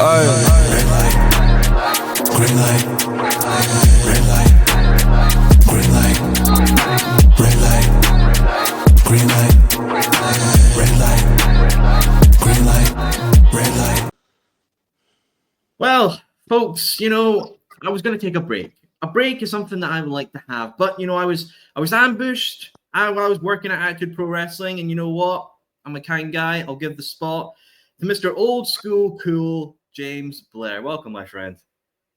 Red light, green light, red light, green light, red light, green light, red light, green light, red light. Well, folks, you know, I was going to take a break. A break is something that I would like to have, but you know, I was ambushed. I was working at Attitude Pro Wrestling, and you know what? I'm a kind guy. I'll give the spot to Mr. Old School Cool James Blair. Welcome, my friend.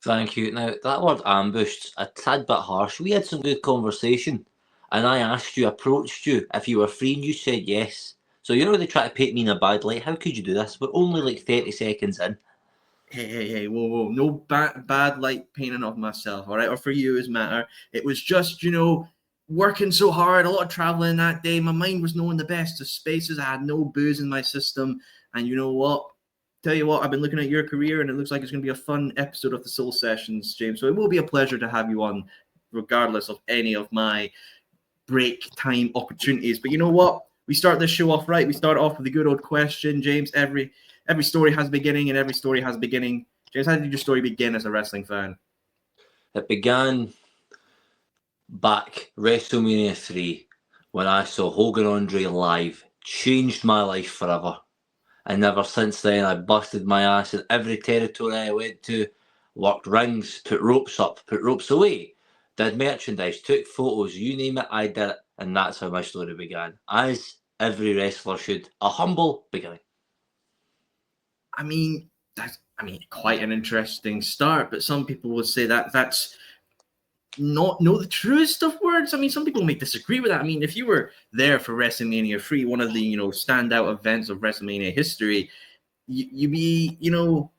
Thank you. Now, that word ambushed, a tad bit harsh. We had some good conversation, and I asked you, approached you if you were free, and you said yes. So you know they try to paint me in a bad light. How could you do this? We're only like 30 seconds in. Hey, whoa. No bad light painting of myself, all right? Or for you as matter. It was just, you know, working so hard, a lot of traveling that day. My mind was knowing the best of spaces. I had no booze in my system. And you know what? Tell you what, I've been looking at your career, and it looks like it's going to be a fun episode of the Soul Sessions, James. So it will be a pleasure to have you on, regardless of any of my break time opportunities. But you know what? We start this show off right. We start off with a good old question, James. Every story has a beginning, and every story has a beginning. James, how did your story begin as a wrestling fan? It began back WrestleMania 3 when I saw Hogan Andre live. Changed my life forever. And ever since then, I busted my ass in every territory I went to, worked rings, put ropes up, put ropes away, did merchandise, took photos, you name it, I did it. And that's how my story began. As every wrestler should. A humble beginning. I mean, that's quite an interesting start, but some people would say that that's not the truest of words. I mean, some people may disagree with that. I mean, if you were there for WrestleMania 3, one of the, you know, standout events of WrestleMania history, you'd be, you know,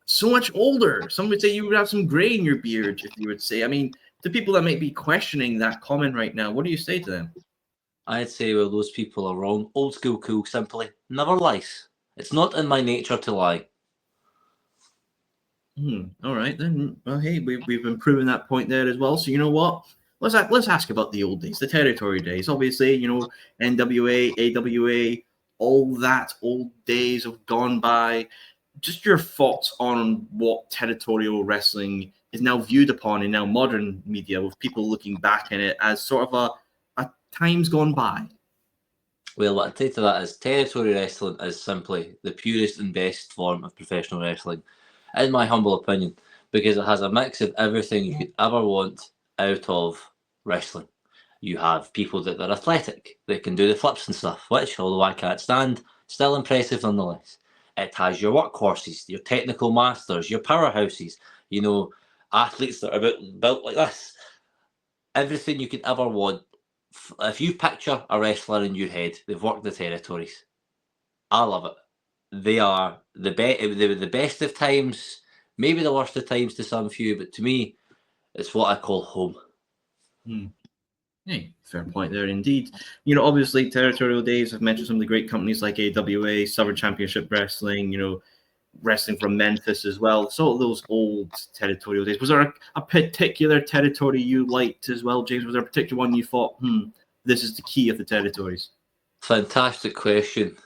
so much older. Some would say you would have some gray in your beard, if you would say. I mean, to people that might be questioning that comment right now, what do you say to them? I'd say, well, those people are wrong. Old school cool simply never lies. It's not in my nature to lie. All right then. Well, hey, we've been proving that point there as well. So you know what? Let's ask about the old days, the territory days. Obviously, you know, NWA, AWA, all that old days have gone by. Just your thoughts on what territorial wrestling is now viewed upon in now modern media, with people looking back in it as sort of a times gone by. Well, what I'd say to that is territory wrestling is simply the purest and best form of professional wrestling, in my humble opinion, because it has a mix of everything you could ever want out of wrestling. You have people that are athletic, they can do the flips and stuff, which, although I can't stand, still impressive nonetheless. It has your workhorses, your technical masters, your powerhouses, you know, athletes that are built like this. Everything you could ever want. If you picture a wrestler in your head, they've worked the territories. I love it. They are the best. They were the best of times, maybe the worst of times to some few, but to me, it's what I call home. Hey, fair point there indeed. You know, obviously, territorial days, I've mentioned some of the great companies like AWA, Southern Championship Wrestling, you know, wrestling from Memphis as well. So those old territorial days. Was there a particular territory you liked as well, James? Was there a particular one you thought, this is the key of the territories? Fantastic question.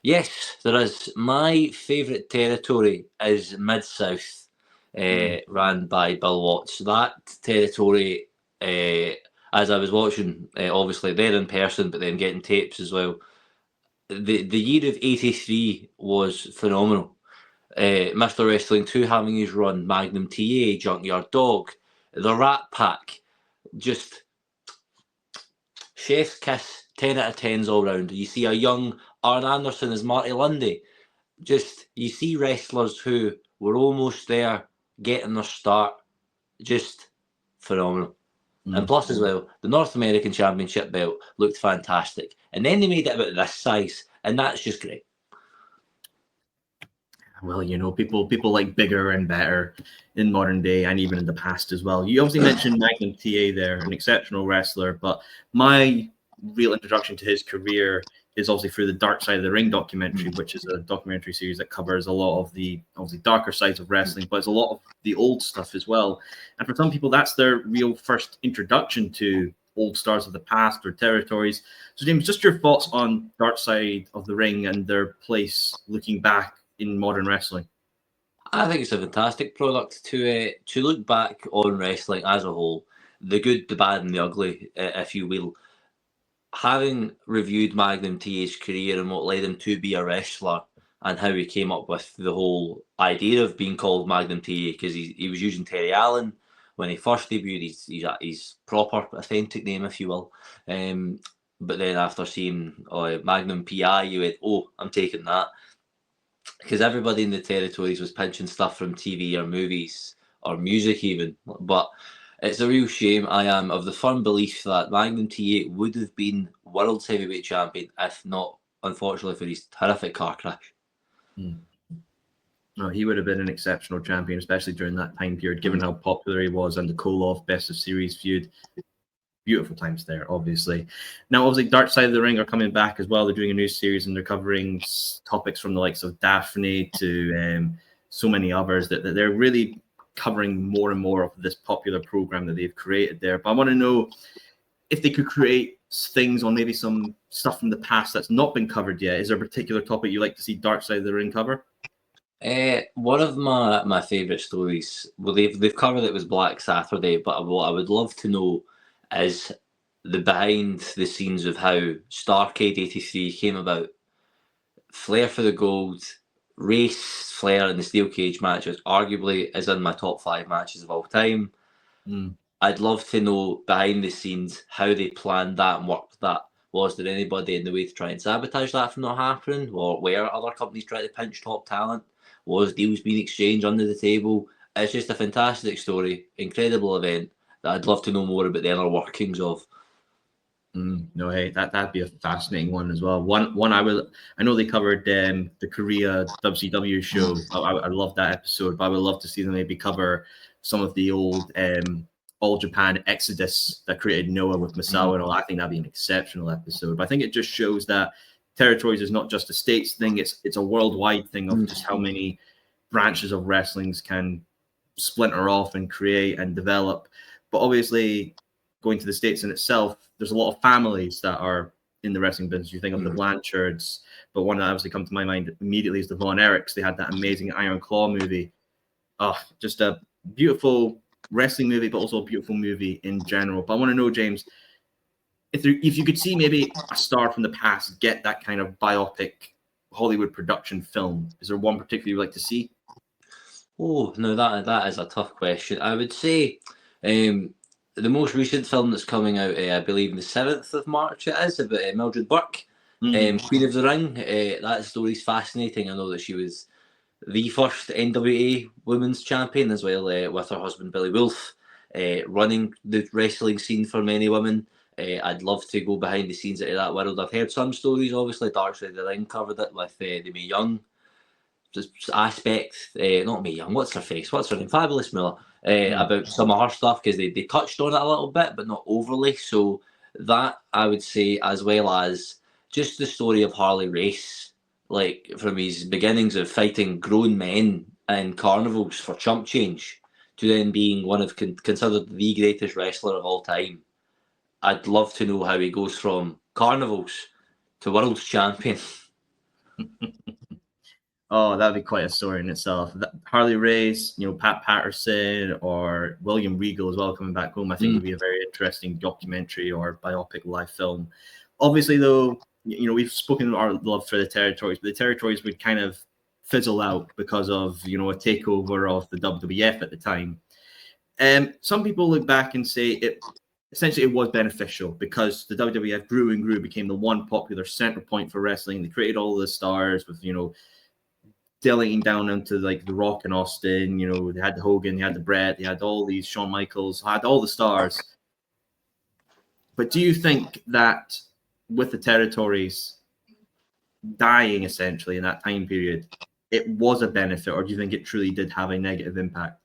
Yes, there is. My favourite territory is Mid-South, ran by Bill Watts. That territory, as I was watching, obviously there in person, but then getting tapes as well, the year of 83 was phenomenal. Mr. Wrestling 2 having his run, Magnum TA, Junkyard Dog, the Rat Pack, just chef's kiss, 10 out of 10s all round. You see a young Arn Anderson as Marty Lundy. Just, you see wrestlers who were almost there, getting their start. Just phenomenal. And plus as well, the North American Championship belt looked fantastic. And then they made it about this size, and that's just great. Well, you know, people like bigger and better in modern day and even in the past as well. You obviously mentioned Magnum TA there, an exceptional wrestler, but my real introduction to his career is obviously through the Dark Side of the Ring documentary, which is a documentary series that covers a lot of the obviously darker sides of wrestling, but it's a lot of the old stuff as well. And for some people, that's their real first introduction to old stars of the past or territories. So James, just your thoughts on Dark Side of the Ring and their place looking back in modern wrestling. I think it's a fantastic product to look back on wrestling as a whole, the good, the bad, and the ugly, if you will. Having reviewed Magnum TA's career and what led him to be a wrestler, and how he came up with the whole idea of being called Magnum TA, because he was using Terry Allen when he first debuted, his proper, authentic name, if you will. But then after seeing Magnum PI, you went, oh, I'm taking that. Because everybody in the territories was pinching stuff from TV or movies or music even. But it's a real shame. I am of the firm belief that Magnum TA would have been World Heavyweight Champion if not, unfortunately, for his horrific car crash. No, he would have been an exceptional champion, especially during that time period, given how popular he was and the Koloff Best of Series feud. Beautiful times there, obviously. Now, obviously, Dark Side of the Ring are coming back as well. They're doing a new series and they're covering topics from the likes of Daphne to so many others that they're really covering more and more of this popular program that they've created there. But I want to know if they could create things on maybe some stuff from the past that's not been covered yet. Is there a particular topic you like to see Dark Side of the Ring cover? One of my favourite stories, well, they've covered it, was Black Saturday, but what I would love to know is the behind the scenes of how Starrcade 83 came about. Flair for the gold, Race, Flair in the steel cage match, which arguably is in my top 5 matches of all time. I'd love to know behind the scenes how they planned that and worked that. Was there anybody in the way to try and sabotage that from not happening? Or were other companies trying to pinch top talent? Was deals being exchanged under the table? It's just a fantastic story, incredible event that I'd love to know more about the inner workings of. No, hey, that'd be a fascinating one as well. One I know they covered the Korea WCW show. I love that episode, but I would love to see them maybe cover some of the old All Japan Exodus that created Noah with Misawa and all. I think that'd be an exceptional episode. But I think it just shows that territories is not just a states thing; it's a worldwide thing of just how many branches of wrestlings can splinter off and create and develop. But obviously, going to the States in itself, there's a lot of families that are in the wrestling business. You think of the Blanchards, but one that obviously comes to my mind immediately is the Von Erichs. They had that amazing Iron Claw movie. Oh, just a beautiful wrestling movie, but also a beautiful movie in general. But I want to know, James, if you could see maybe a star from the past get that kind of biopic Hollywood production film, is there one particular you'd like to see? Oh, no, that is a tough question. I would say the most recent film that's coming out, I believe, on the 7th of March, it is, about Mildred Burke, Queen of the Ring. That story's fascinating. I know that she was the first NWA women's champion as well, with her husband Billy Wolf, running the wrestling scene for many women. I'd love to go behind the scenes into that world. I've heard some stories, obviously. Dark Side of the Ring covered it with the Mae Young aspect. Not Mae Young, what's her face? What's her name? Fabulous Miller. About some of her stuff, because they touched on it a little bit, but not overly. So that, I would say, as well as just the story of Harley Race, like from his beginnings of fighting grown men in carnivals for chump change to then being one of considered the greatest wrestler of all time. I'd love to know how he goes from carnivals to world champion. Oh, that'd be quite a story in itself. Harley Race, Pat Patterson or William Regal as well coming back home, I think would be a very interesting documentary or biopic live film. Obviously, though, we've spoken our love for the territories, but the territories would kind of fizzle out because of, a takeover of the WWF at the time. Some people look back and say it was beneficial because the WWF grew and grew, became the one popular center point for wrestling. They created all the stars with, delegating down into like The Rock and Austin. They had the Hogan, they had the Bret, they had all these Shawn Michaels, had all the stars. But do you think that with the territories dying essentially in that time period, it was a benefit, or do you think it truly did have a negative impact?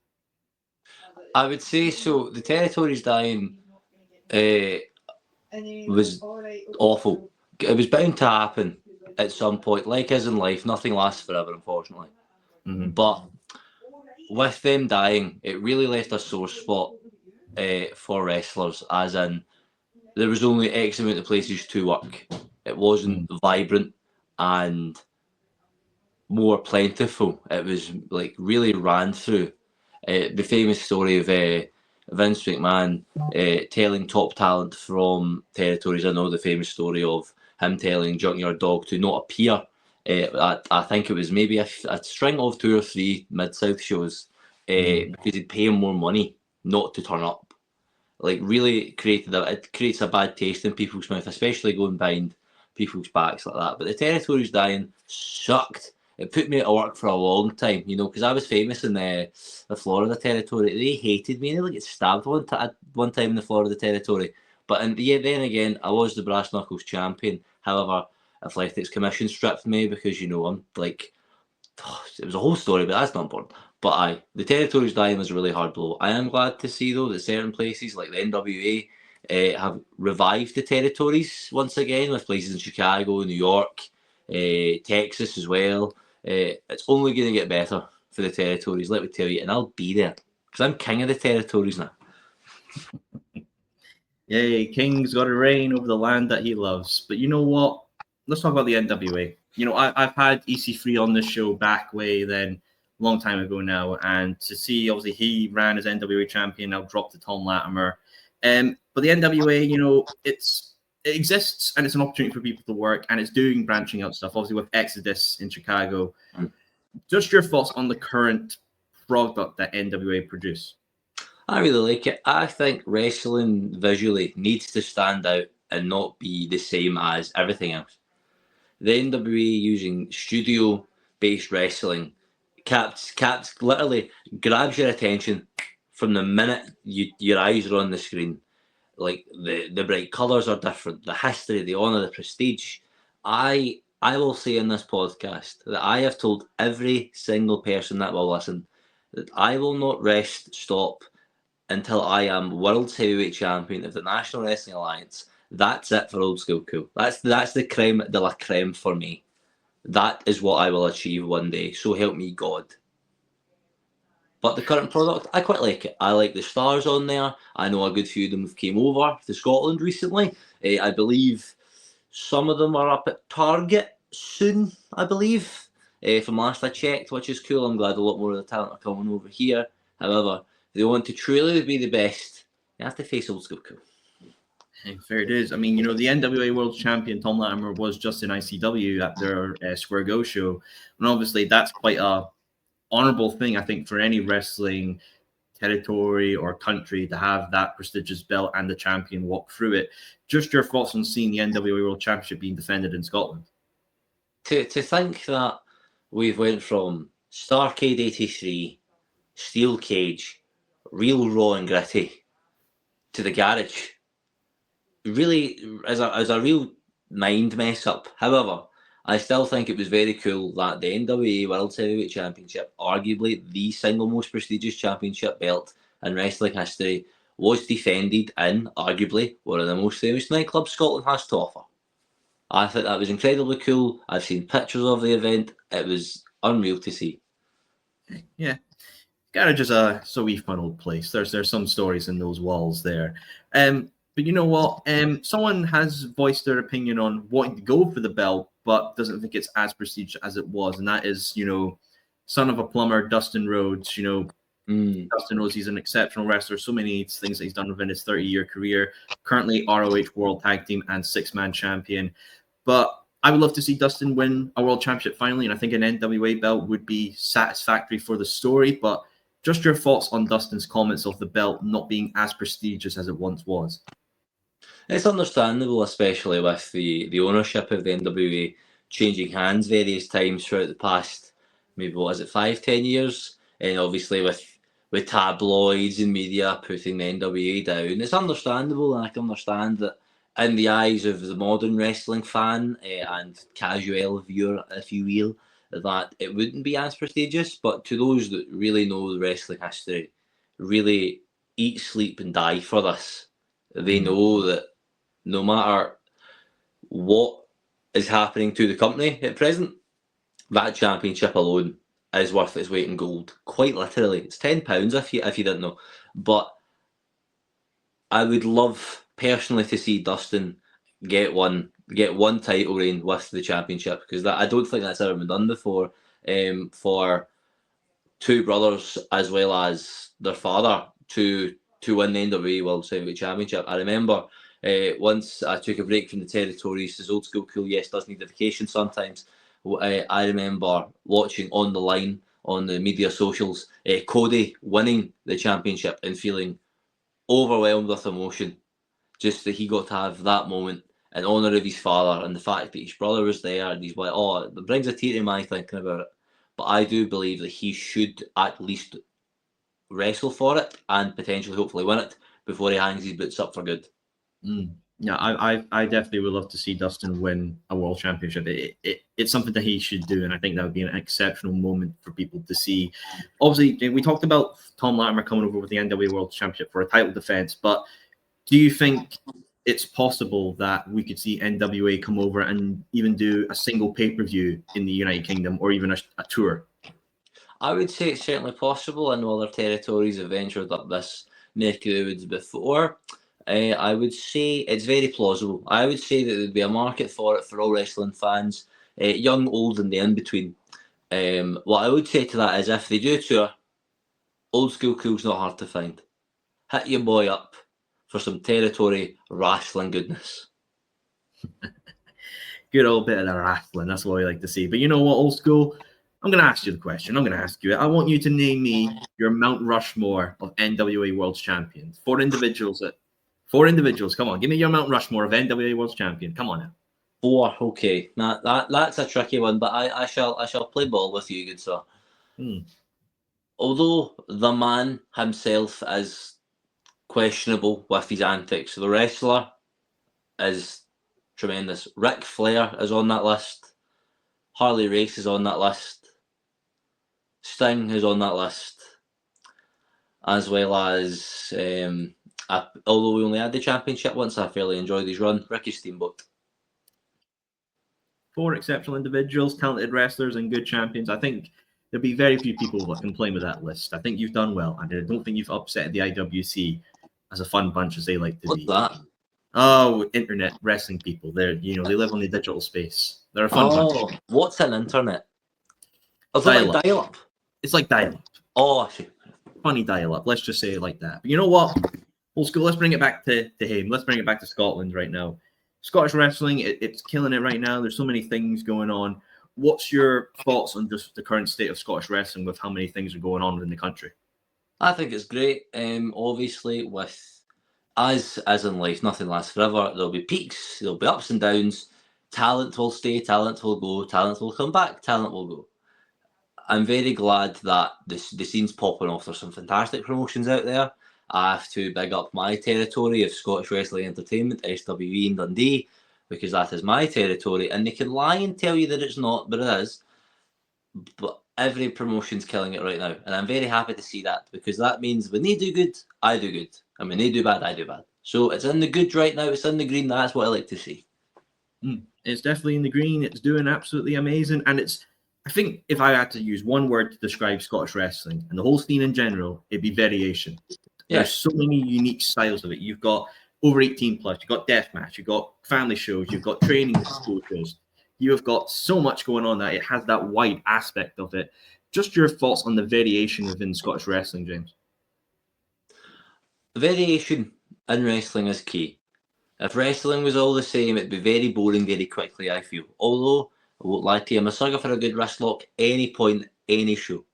I would say so. The territories dying was awful. It was bound to happen at some point. Like as in life, nothing lasts forever, unfortunately. But with them dying, it really left a sore spot for wrestlers, as in there was only X amount of places to work. It wasn't vibrant, and more plentiful. It was like really ran through. The famous story of Vince McMahon telling top talent from territories. I know the famous story of him telling Junkyard Dog to not appear. I think it was maybe a string of 2 or 3 Mid-South shows because he'd pay him more money not to turn up. Like, really it creates a bad taste in people's mouth, especially going behind people's backs like that. But the territories dying sucked. It put me out of work for a long time, you know, because I was famous in the Florida territory. They hated me. They nearly get stabbed one time in the Florida territory. But then again, I was the Brass Knuckles champion. However, Athletics Commission stripped me because, you know, I'm like, it was a whole story, but that's not important. But the territories dying was a really hard blow. I am glad to see, though, that certain places like the NWA have revived the territories once again, with places in Chicago, New York, Texas as well. It's only going to get better for the territories, let me tell you, and I'll be there because I'm king of the territories now. Yay, King's got to reign over the land that he loves. But you know what? Let's talk about the NWA. You know, I've had EC3 on this show back way then, long time ago now, and to see, obviously, he ran as NWA champion, now dropped to Tom Latimer. But the NWA, you know, it exists and it's an opportunity for people to work, and it's doing branching out stuff, obviously with Exodus in Chicago. Just your thoughts on the current product that NWA produce? I really like it. I think wrestling visually needs to stand out and not be the same as everything else. The NWA using studio-based wrestling literally grabs your attention from the minute your eyes are on the screen. Like, the bright colours are different, the history, the honour, the prestige. I will say in this podcast that I have told every single person that will listen that I will not stop until I am World Heavyweight Champion of the National Wrestling Alliance. That's it for Old School Cool. That's the creme de la creme for me. That is what I will achieve one day. So help me God. But the current product, I quite like it. I like the stars on there. I know a good few of them came over to Scotland recently. I believe some of them are up at Target soon, I believe. From last I checked, which is cool. I'm glad a lot more of the talent are coming over here. However, if they want to truly be the best, you have to face Old School Cool. Fair it is. I mean, you know, the NWA World Champion Tom Latimer was just in ICW at their Square Go show, and obviously that's quite a honorable thing, I think, for any wrestling territory or country to have that prestigious belt and the champion walk through it. Just your thoughts on seeing the NWA World Championship being defended in Scotland? To think that we've went from Starrcade 83, Steel Cage, Real Raw and Gritty, to the Garage, really is a real mind mess up. However, I still think it was very cool that the NWA World Heavyweight Championship, arguably the single most prestigious championship belt in wrestling history, was defended in, arguably, one of the most famous nightclubs Scotland has to offer. I thought that was incredibly cool. I've seen pictures of the event. It was unreal to see. Yeah. Garage is a wee fun old place. There's some stories in those walls there. But you know what? Someone has voiced their opinion on wanting to go for the belt, but doesn't think it's as prestigious as it was. And that is, you know, son of a plumber, Dustin Rhodes. You know, Dustin Rhodes, he's an exceptional wrestler. So many things that he's done within his 30-year career. Currently ROH World Tag Team and 6-man champion. But I would love to see Dustin win a world championship finally. And I think an NWA belt would be satisfactory for the story. But just your thoughts on Dustin's comments of the belt not being as prestigious as it once was. It's understandable, especially with the ownership of the NWA changing hands various times throughout the past, maybe, 5-10 years? And obviously with tabloids and media putting the NWA down. It's understandable, and I can understand that in the eyes of the modern wrestling fan and casual viewer, if you will, that it wouldn't be as prestigious. But to those that really know the wrestling history, really eat, sleep and die for this, they know that no matter what is happening to the company at present, that championship alone is worth its weight in gold. Quite literally. It's £10 if you didn't know. But I would love personally to see Dustin get one title reign with the championship, because I don't think that's ever been done before. for two brothers as well as their father to win the NWA World Heavyweight Championship. I remember once I took a break from the territories, as old school cool, yes, does need a vacation sometimes. I remember watching on the line on the media socials, Cody winning the championship and feeling overwhelmed with emotion, just that he got to have that moment in honour of his father, and the fact that his brother was there, and he's like, oh, it brings a tear to my eye thinking about it. But I do believe that he should at least wrestle for it and potentially hopefully win it before he hangs his boots up for good. Yeah, I definitely would love to see Dustin win a world championship. It's something that he should do, and I think that would be an exceptional moment for people to see. Obviously, we talked about Tom Latimer coming over with the NWA World Championship for a title defense, but do you think it's possible that we could see NWA come over and even do a single pay-per-view in the United Kingdom or even a tour? I would say it's certainly possible. I know other territories have ventured up this neck of the woods before. I would say it's very plausible. I would say that there'd be a market for it for all wrestling fans, young, old, and the in-between. What I would say to that is if they do tour, old school cool's not hard to find. Hit your boy up for some territory wrestling goodness. Good old bit of the wrestling. That's what we like to see. But you know what, old school? I'm going to ask you the question. I'm going to ask you it. I want you to name me your Mount Rushmore of NWA World Champions. Four individuals. Come on, give me your Mount Rushmore of NWA World Champion. Come on now. Four. Okay, that's a tricky one, but I shall play ball with you, good sir. Although the man himself is questionable with his antics, the wrestler is tremendous. Ric Flair is on that list. Harley Race is on that list. Sting is on that list. As well as, although we only had the championship once, I fairly enjoyed his run. Ricky Steamboat. Four exceptional individuals, talented wrestlers, and good champions. I think there'll be very few people that can claim with that list. I think you've done well, and I don't think you've upset the IWC as a fun bunch as they like to be. What's that? Oh, internet wrestling people. They live on the digital space. They're a fun bunch. What's an internet? Is it Dial-up. like dial-up? It's like dial-up. Oh, I see. Funny dial-up. Let's just say it like that. But you know what? Old school, let's bring it back to him. Let's bring it back to Scotland right now. Scottish wrestling, it's killing it right now. There's so many things going on. What's your thoughts on just the current state of Scottish wrestling with how many things are going on in the country? I think it's great. Obviously, with as in life, nothing lasts forever. There'll be peaks, there'll be ups and downs. Talent will stay, talent will go, talent will come back, talent will go. I'm very glad that the scene's popping off. There's some fantastic promotions out there. I have to big up my territory of Scottish Wrestling Entertainment, SWE in Dundee, because that is my territory. And they can lie and tell you that it's not, but it is. But every promotion's killing it right now. And I'm very happy to see that, because that means when they do good, I do good. And when they do bad, I do bad. So it's in the good right now. It's in the green. That's what I like to see. It's definitely in the green. It's doing absolutely amazing. And I think if I had to use one word to describe Scottish wrestling and the whole scene in general, it'd be variation. Yeah. There's so many unique styles of it. You've got over 18 plus, you've got deathmatch, you've got family shows, you've got training school shows. You have got so much going on that it has that wide aspect of it. Just your thoughts on the variation within Scottish wrestling, James. Variation in wrestling is key. If wrestling was all the same, it'd be very boring very quickly, I feel. Although, I won't lie to you, I'm a sucker for a good wrist lock any point, any show.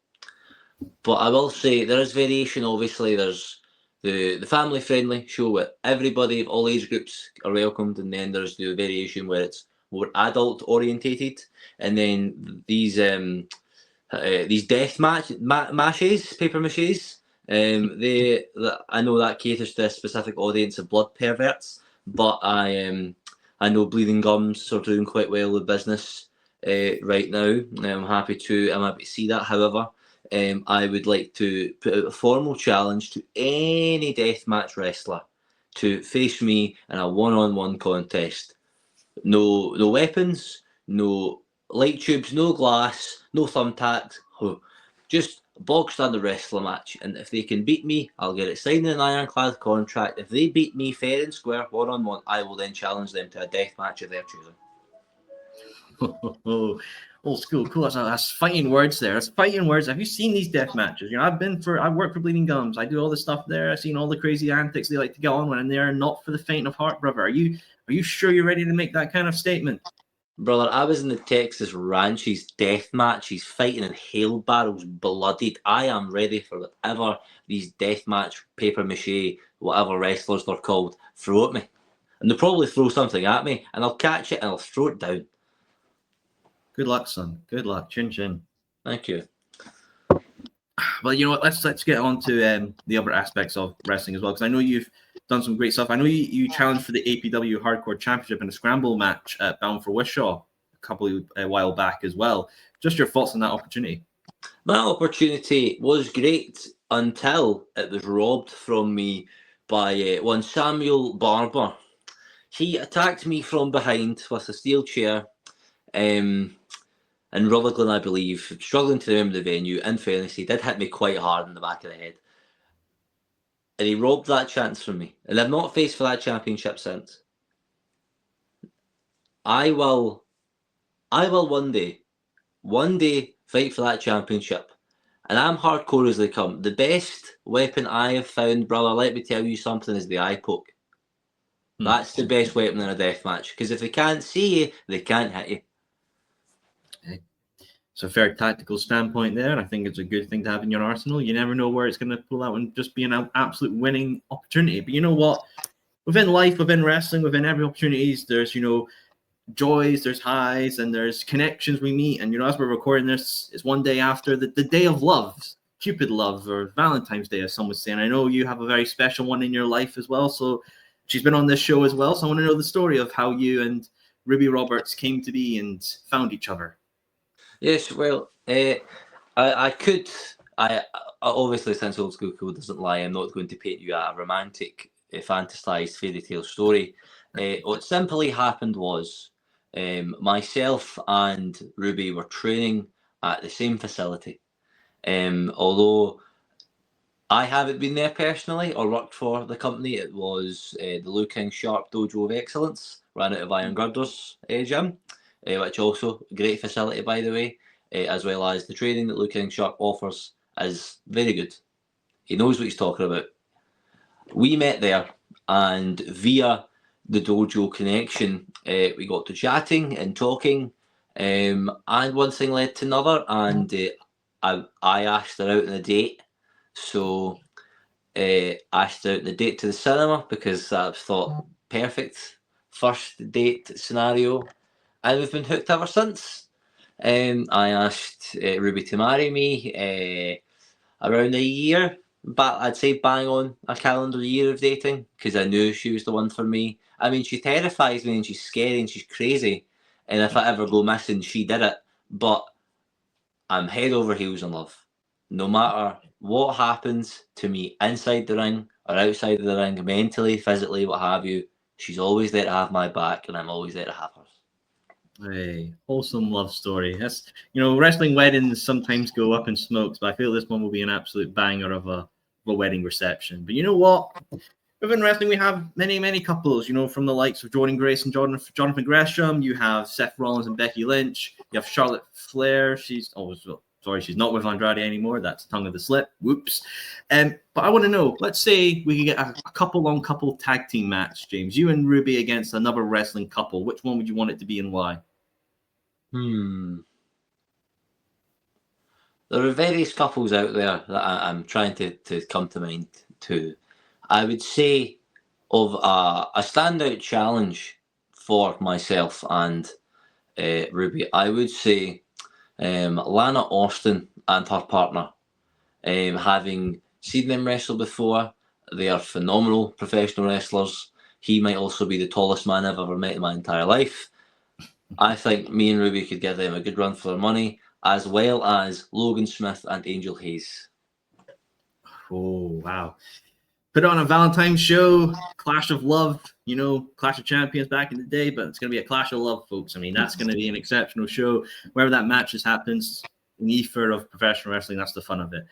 But I will say there is variation. Obviously, there's the family-friendly show where everybody of all age groups are welcomed, and then there's the variation where it's more adult-orientated, and then these death matches, paper maches. I know that caters to a specific audience of blood perverts, but I know Bleeding Gums are doing quite well with business right now. I'm happy to see that. However, I would like to put out a formal challenge to any deathmatch wrestler to face me in a one-on-one contest. No weapons, no light tubes, no glass, no thumbtacks. Just bog standard wrestler match. And if they can beat me, I'll get it signed in an ironclad contract. If they beat me fair and square, one-on-one, I will then challenge them to a death match of their choosing. Old school, cool. That's fighting words there. That's fighting words. Have you seen these death matches? You know, I work for Bleeding Gums. I do all the stuff there. I've seen all the crazy antics they like to get on when they're not for the faint of heart, brother. Are you sure you're ready to make that kind of statement? Brother, I was in the Texas Ranches death match. He's fighting in hail barrels, bloodied. I am ready for whatever these death match, paper mache, whatever wrestlers they're called, throw at me. And they'll probably throw something at me, and I'll catch it and I'll throw it down. Good luck, son. Good luck. Chin chin. Thank you. Well, you know what? Let's get on to the other aspects of wrestling as well, because I know you've done some great stuff. I know you challenged for the APW Hardcore Championship in a scramble match at Bound for Wishaw a while back as well. Just your thoughts on that opportunity. That opportunity was great until it was robbed from me by one Samuel Barber. He attacked me from behind with a steel chair in Rutherglen, I believe, struggling to remember the venue. In fairness, he did hit me quite hard in the back of the head. And he robbed that chance from me. And I've not faced for that championship since. I will one day fight for that championship. And I'm hardcore as they come. The best weapon I have found, brother, let me tell you something, is the eye poke. That's the best weapon in a death match. Because if they can't see you, they can't hit you. It's a fair tactical standpoint there. I think it's a good thing to have in your arsenal. You never know where it's going to pull out and just be an absolute winning opportunity. But you know what? Within life, within wrestling, within every opportunities, there's, joys, there's highs, and there's connections we meet. And, as we're recording this, it's one day after the day of love, Cupid love, or Valentine's Day, as some would say. And I know you have a very special one in your life as well. So she's been on this show as well. So I want to know the story of how you and Rubi Roberts came to be and found each other. Yes, well, I obviously, since Old School Cool doesn't lie, I'm not going to paint you a romantic, fantasized fairy tale story. What simply happened was myself and Ruby were training at the same facility. Although I haven't been there personally or worked for the company, it was the Lou King Sharp Dojo of Excellence, ran out of Iron Girders gym. Which also a great facility, by the way, as well as the training that Lou King Sharp offers is very good. He knows what he's talking about. We met there, and via the dojo connection, we got to chatting and talking, and one thing led to another, and I asked her out on a date. So asked her out on a date to the cinema because I thought perfect first date scenario. And we've been hooked ever since. I asked Ruby to marry me around a year, but I'd say bang on a calendar year of dating, because I knew she was the one for me. I mean, she terrifies me and she's scary and she's crazy. And if I ever go missing, she did it. But I'm head over heels in love. No matter what happens to me inside the ring or outside of the ring, mentally, physically, what have you, she's always there to have my back, and I'm always there to have hers. Hey, wholesome love story. That's wrestling weddings sometimes go up in smokes, but I feel this one will be an absolute banger of a wedding reception. But you know what? Within wrestling, we have many couples. From the likes of Jordan Grace and Jonathan Gresham. You have Seth Rollins and Becky Lynch. You have Charlotte Flair. She's not with Andrade anymore. That's tongue of the slip. Whoops. But I want to know, let's say we could get a couple tag team match, James. You and Ruby against another wrestling couple. Which one would you want it to be and why? There are various couples out there that I'm trying to come to mind too. I would say of a standout challenge for myself and Ruby, I would say Lana Austin and her partner. Having seen them wrestle before, they are phenomenal professional wrestlers. He might also be the tallest man I've ever met in my entire life. I think me and Ruby could give them a good run for their money, as well as Logan Smith and Angel Hayes. Oh, wow. Put on a Valentine's show, Clash of Love, Clash of Champions back in the day, but it's going to be a Clash of Love, folks. I mean, that's going to be an exceptional show. Wherever that matches happens, in the ether of professional wrestling, that's the fun of it.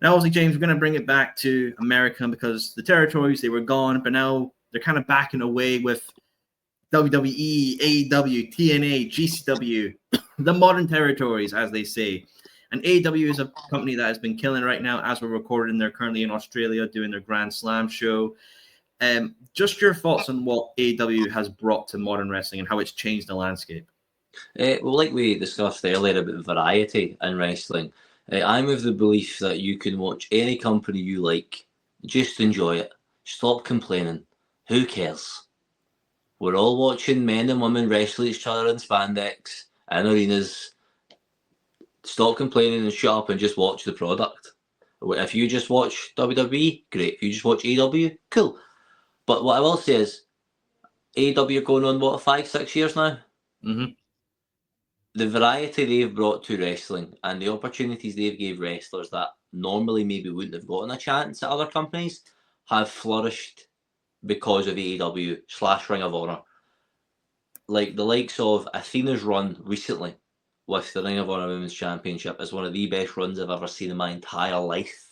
Now, obviously, James, we're going to bring it back to America because the territories, they were gone, but now they're kind of backing away with WWE, AEW, TNA, GCW, the modern territories, as they say. And AEW is a company that has been killing right now as we're recording. They're currently in Australia doing their Grand Slam show. Just your thoughts on what AEW has brought to modern wrestling and how it's changed the landscape. Well, like we discussed earlier about variety in wrestling, I'm of the belief that you can watch any company you like, just enjoy it, stop complaining. Who cares? We're all watching men and women wrestle each other in spandex in arenas. Stop complaining and shut up and just watch the product. If you just watch WWE, great. If you just watch AEW, cool. But what I will say is, AEW going on, 5-6 years now? Mm-hmm. The variety they've brought to wrestling and the opportunities they've gave wrestlers that normally maybe wouldn't have gotten a chance at other companies have flourished because of AEW/Ring of Honor. Like the likes of Athena's run recently with the Ring of Honor Women's Championship is one of the best runs I've ever seen in my entire life.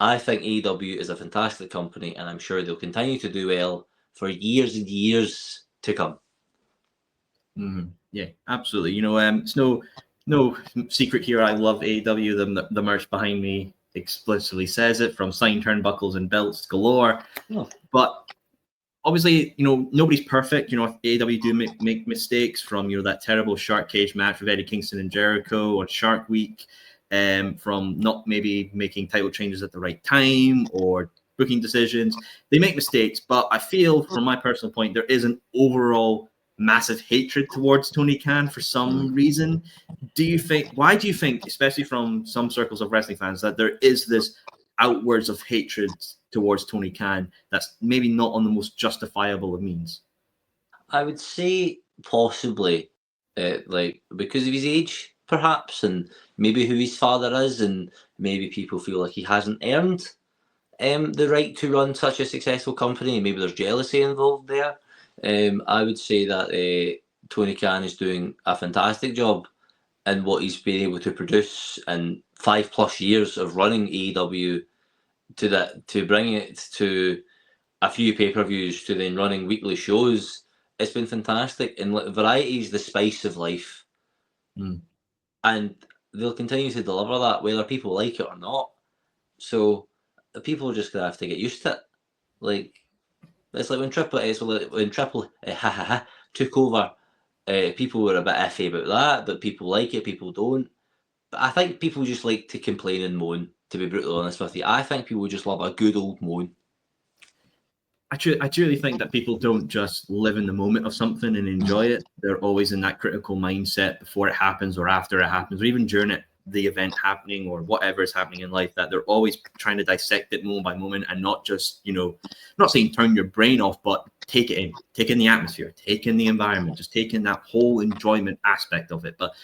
I think AEW is a fantastic company, and I'm sure they'll continue to do well for years and years to come. Mm-hmm. Yeah, absolutely. You know, it's no secret here. I love AEW. The merch behind me explicitly says it, from signed turnbuckles and belts galore. Oh. But obviously, you know, nobody's perfect. You know, AEW do make mistakes, from, you know, that terrible Shark Cage match with Eddie Kingston and Jericho on Shark Week, from not maybe making title changes at the right time or booking decisions. They make mistakes, but I feel, from my personal point, there is an overall massive hatred towards Tony Khan for some reason. Why do you think, especially from some circles of wrestling fans, that there is this outwards of hatred towards Tony Khan that's maybe not on the most justifiable of means? I would say possibly, like, because of his age, perhaps, and maybe who his father is, and maybe people feel like he hasn't earned the right to run such a successful company, and maybe there's jealousy involved there. I would say that Tony Khan is doing a fantastic job in what he's been able to produce in 5+ years of running AEW, to bring it to a few pay-per-views, to then running weekly shows. It's been fantastic, and variety is the spice of life. And they'll continue to deliver that whether people like it or not. So people are just gonna have to get used to it. Like, it's like when Triple took over, people were a bit iffy about that, but people like it, people don't. But I think people just like to complain and moan, to be brutally honest with you. I think people just love a good old moan. I truly think that people don't just live in the moment of something and enjoy it. They're always in that critical mindset before it happens or after it happens, or even during the event happening, or whatever is happening in life, that they're always trying to dissect it moment by moment, and not just, you know, not saying turn your brain off, but take in the atmosphere, take in the environment, just take in that whole enjoyment aspect of it. But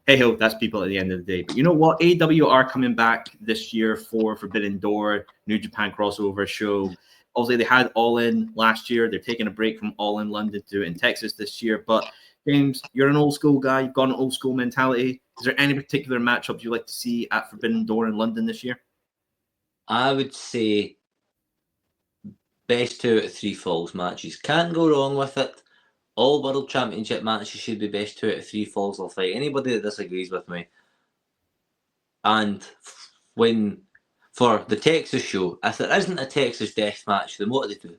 hey ho, that's people at the end of the day. But you know what? AEW are coming back this year for Forbidden Door, New Japan crossover show. Obviously, they had All In last year. They're taking a break from All In London to do it in Texas this year. But James, you're an old school guy. You've got an old school mentality. Is there any particular matchup you'd like to see at Forbidden Door in London this year? I would say best 2 out of 3 falls matches. Can't go wrong with it. All World Championship matches should be best 2 out of 3 falls. I'll fight anybody that disagrees with me. And for the Texas show, if there isn't a Texas death match, then what are they doing?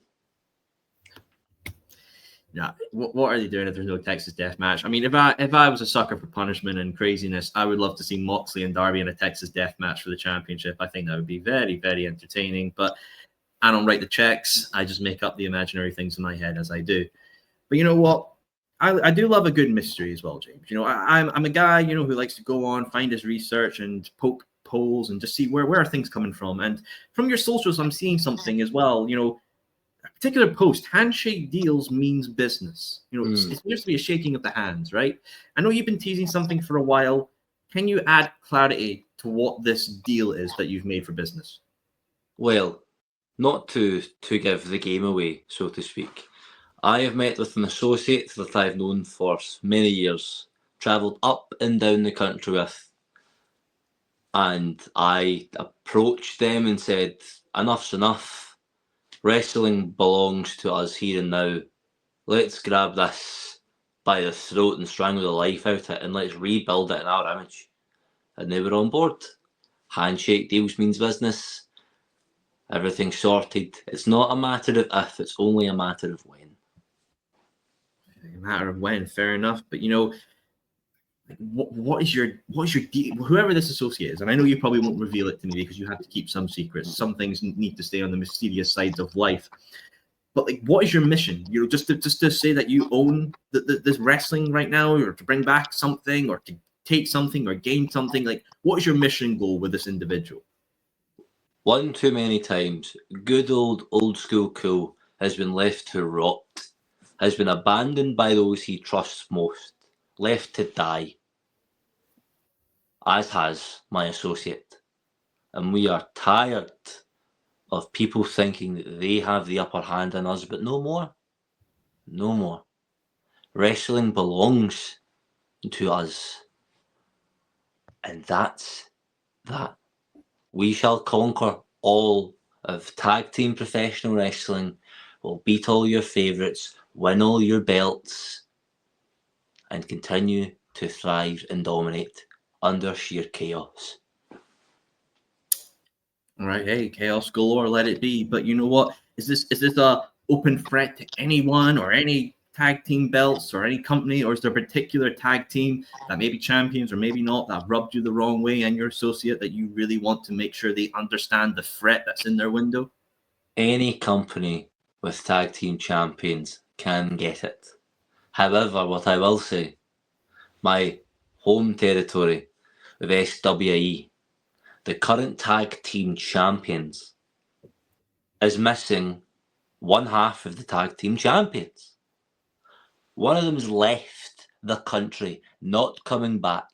Yeah, what are they doing if there's no Texas death match? I mean, if I was a sucker for punishment and craziness, I would love to see Moxley and Darby in a Texas death match for the championship. I think that would be very, very entertaining. But I don't write the checks. I just make up the imaginary things in my head as I do. But you know what? I do love a good mystery as well, James. You know, I'm a guy, you know, who likes to go on, find his research, and poke polls and just see where are things coming from. And from your socials, I'm seeing something as well. You know, a particular post: handshake deals means business. You know, it seems to be a shaking of the hands, right? I know you've been teasing something for a while. Can you add clarity to what this deal is that you've made for business? Well, not to give the game away, so to speak. I have met with an associate that I've known for many years, travelled up and down the country with, and I approached them and said, enough's enough. Wrestling belongs to us here and now. Let's grab this by the throat and strangle the life out of it, and let's rebuild it in our image. And they were on board. Handshake deals means business. Everything's sorted. It's not a matter of if, it's only a matter of when. A matter of when, fair enough. But what is your deal? Whoever this associate is, and I know you probably won't reveal it to me because you have to keep some secrets. Some things need to stay on the mysterious sides of life. But what is your mission? Just to say that you own this wrestling right now, or to bring back something, or to take something, or gain something. What is your mission goal with this individual? One too many times, good old school cool has been left to rot, has been abandoned by those he trusts most, left to die, as has my associate. And we are tired of people thinking that they have the upper hand on us, but no more. No more. Wrestling belongs to us. And that's that. We shall conquer all of tag team professional wrestling. We'll beat all your favourites, win all your belts, and continue to thrive and dominate under sheer chaos. All right, hey, chaos galore, let it be. But you know what? Is this a open threat to anyone or any tag team belts or any company, or is there a particular tag team that maybe champions or maybe not that rubbed you the wrong way and your associate that you really want to make sure they understand the threat that's in their window? Any company with tag team champions can get it. However, what I will say, my home territory of SWE, the current tag team champions, is missing one half of the tag team champions. One of them's left the country, not coming back,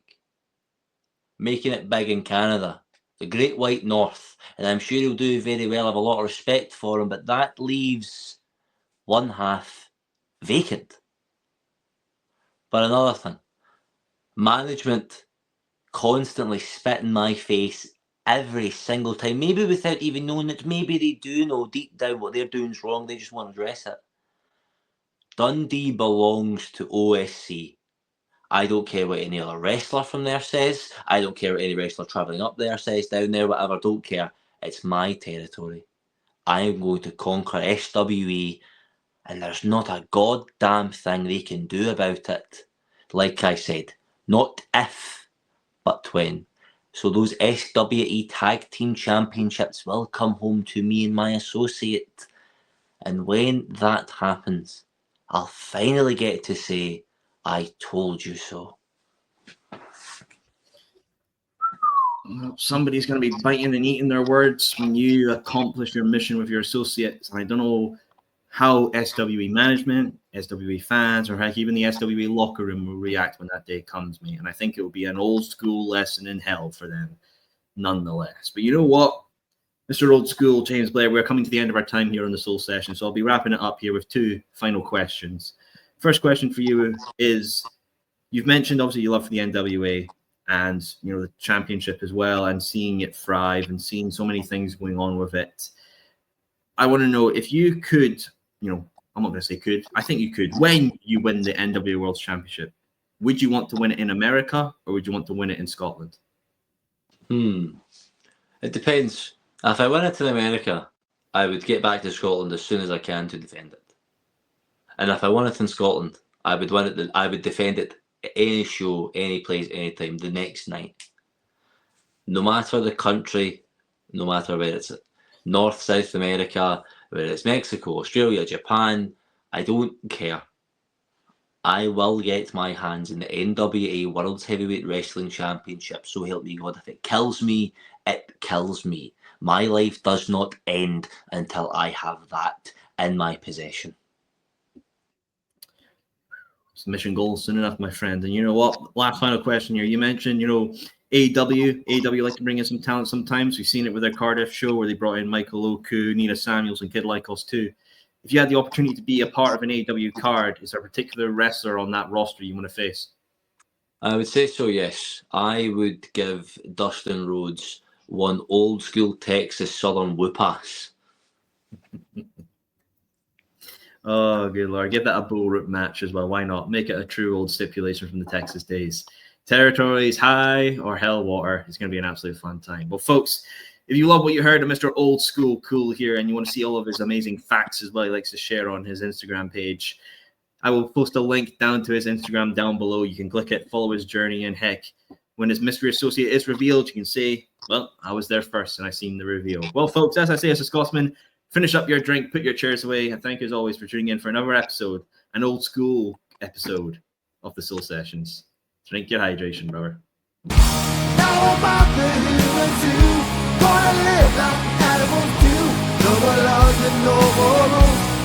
making it big in Canada, the Great White North, and I'm sure he'll do very well. I have a lot of respect for him, but that leaves one half vacant. But another thing, management constantly spit in my face every single time, maybe without even knowing it. Maybe they do know deep down what they're doing is wrong, they just want to address it. Dundee belongs to OSC. I don't care what any other wrestler from there says. I don't care what any wrestler travelling up there says, down there, whatever. Don't care. It's my territory. I am going to conquer SWE, and there's not a goddamn thing they can do about it. Like I said, not if, but when. So those SWE Tag Team Championships will come home to me and my associate. And when that happens, I'll finally get to say, I told you so. Somebody's going to be biting and eating their words when you accomplish your mission with your associates. I don't know how SWE management, SWE fans, or heck, even the SWE locker room will react when that day comes, mate. And I think it will be an old school lesson in hell for them, nonetheless. But you know what? Mr. Old School, James Blair, we're coming to the end of our time here on the Soul Session, so I'll be wrapping it up here with two final questions. First question for you is, you've mentioned obviously your love for the NWA and the championship as well, and seeing it thrive and seeing so many things going on with it. I want to know if you could, I'm not going to say could, I think you could, when you win the NWA World Championship, would you want to win it in America or would you want to win it in Scotland? It depends. If I win it in America, I would get back to Scotland as soon as I can to defend it. And if I won it in Scotland, I would defend it at any show, any place, anytime, the next night. No matter the country, no matter where it's at. North, South America, whether it's Mexico, Australia, Japan, I don't care. I will get my hands in the NWA World Heavyweight Wrestling Championship, so help me God. If it kills me, it kills me. My life does not end until I have that in my possession. It's the mission goal soon enough, my friend. And you know what? Last final question here. You mentioned, AEW like to bring in some talent sometimes. We've seen it with their Cardiff show where they brought in Michael Oku, Nina Samuels, and Kid Lycos too. If you had the opportunity to be a part of an AEW card, is there a particular wrestler on that roster you want to face? I would say so, yes. I would give Dustin Rhodes one old school Texas Southern whoop-ass. Oh, good Lord. Give that a bull rope match as well. Why not? Make it a true old stipulation from the Texas days. Territories high or hell water. It's going to be an absolute fun time. Well, folks, if you love what you heard of Mr. Old School Cool here and you want to see all of his amazing facts as well, he likes to share on his Instagram page, I will post a link down to his Instagram down below. You can click it, follow his journey, and heck, when his mystery associate is revealed, you can say, well, I was there first and I seen the reveal. Well, folks, as I say as a Scotsman, finish up your drink, put your chairs away, and thank you as always for tuning in for another episode, an old school episode of the Soul Sessions. Drink your hydration, brother. Now I'm out there here too. Gonna live like animals do. No more laws and no more rules.